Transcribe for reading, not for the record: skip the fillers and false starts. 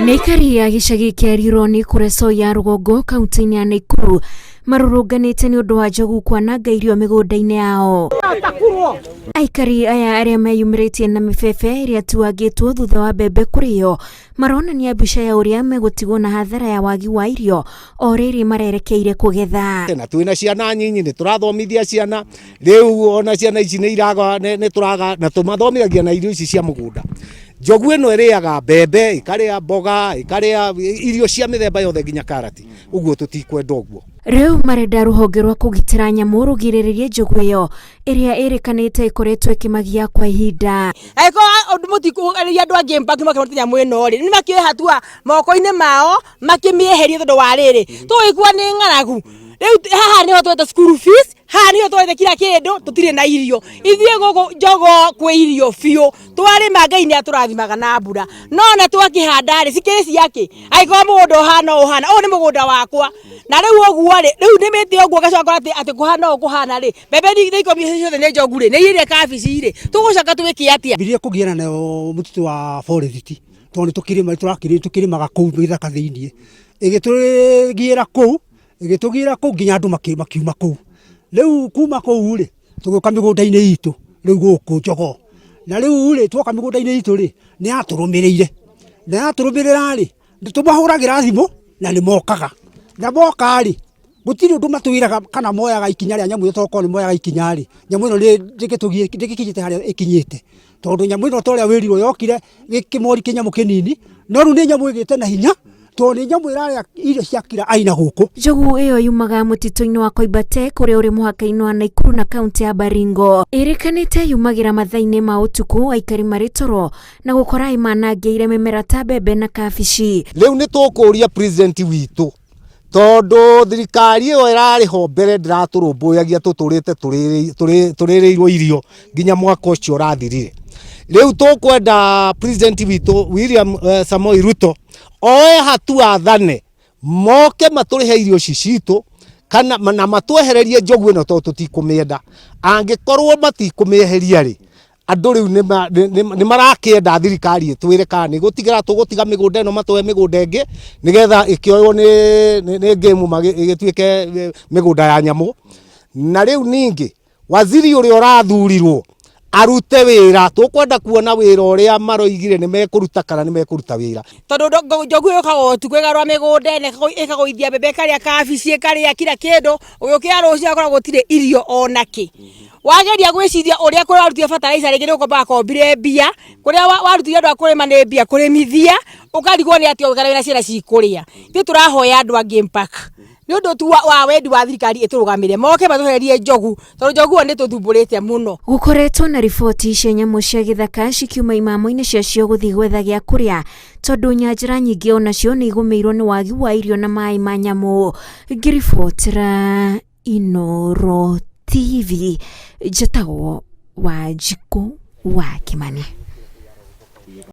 Nikari ya gicagi kia Rironi kureso ya Rugongo kaunti-ini ya Nakuru marurunganite ni undu wa njogu kwananga irio migunda-ini yao. Aikari aya aria meyumiritie na mibebe iria tuagitwo thutha wa mbembe kurio maronania mbica ya uria megutigwo na hathara ya wagi wa irio o riri marerekeire kugetha. Na twina ciana nyinyi ni turathomithia ciana riu ona ciana ici ni iraga ni turaga na tumathomithagia na irio ici cia mugunda. Njogu ino iriaga mbembe, ikaria mboga, ikaria irio cia mithemba yothe nginya karati. Uguo tutikwenda uguo. Riu marenda ruhonge rwa kugitira nyamu rugiriririe njogu iyo iria irikanite ikoretwo ikimagia kwa ihinda. Aiko undu mutikugeria andu angi mpaki makiroti nyamu ino ri ni makiehatua moko-ini mao makimieheria tondu wa riri tuikua ni ng'aragu. Riu haha niho twete school fees, haha niho twete kila kindu tutire na irio ithie guku njogo kwi irio biu twarima Ngai ni aturathimaga na mbura no na twakihanda ri cikiri ciake aiko mugunda uhana uyu ni mugunda wakwa na riu oguo ri riu nimite oguo gacoka ati kuhana ukuhana ri bebe ni ikomie ciothe ni njogu ri ni ire kabici ri tugucoka twiki atia birie kugiana nayo mututu wa forest tondu tukirimaga kuu githaka thiini igitugira kuu nginya andu makiuma kuu riu kuma kuu ri tuguka migunda-ini itu riu guku njogo na riu ri twoka migunda-ini itu ri ni aturumirira ri tumahuragira thimu na ni mokaga na moka ri gutiri undu matwiraga kana moyaga ikinya ria nyamu toko ni moyaga ikinya ri nyamu ino ndigikinyite haria ikinyite tondu nyamu ino toria wirirwo yokire gikimori kinyamu kinini no ru ni nyamu igite na hinya tondu nyamu iraria irio cia kira aina guku. Njogu iyo yumaga mutito-ini wa Koibate kuria uri muhaka-ini wa Nakuru na kaunti ya Baringo. Irikanite yumagira mathaa-ini ma utuku aikari mari toro na gukora imanangiire mimera ta mbembe na kabici. Riu ni tukuria president witu tondu thirikari iyo irariho mbere ndiraturumbuyagia tuturite turirirwo irio nginya mwaka ucio urathirire. Riu tukwenda president witu William Samoei Ruto oe hatua thane moke maturihe irio citu kana na matwehererie njogu ino tondu tutikumienda angikorwo matikumiheria ri andu riu ni marakienda thirikari twire kana ni gutigira tugutiga migunda ino matwe migunda ingi nigetha ikioywo ni game igituike migunda ya nyamu na riu ningi waziri uri urathurirwo arute wira tukwenda kuona wira uria maroigire ni mekuruta kana ni mekuruta wira tondu njogu yokago tukwegarwa migunda ne ikagoithia mbembe karia kabici karia kila kindu ugiukia rucio akoragwo gutire irio onaki wageria gwiciria uria kuri warutia fertilizer ringi ukomba kombire mbia kuria warutire andu akurima ni mbia kurimithia ukarigwo ni ati ukara wina ciana cikuria thi turahoya andu angi mpaka ni undu tu wa wendi wa thirikari iturugamire moke matwehererie njogu tondu njogu ni tuthumburite muno. Gukoretwo na riboti cia nyamu cia githaka cikiuma imamo-ini ciacio guthii gwetha gia kuria tondu nyanjara nyingi onacio ni igumirwo ni wagi wa irio na mai ma nyamu. Ngiribotera Inooro TV njatagwo Wanjiku wa Kimani.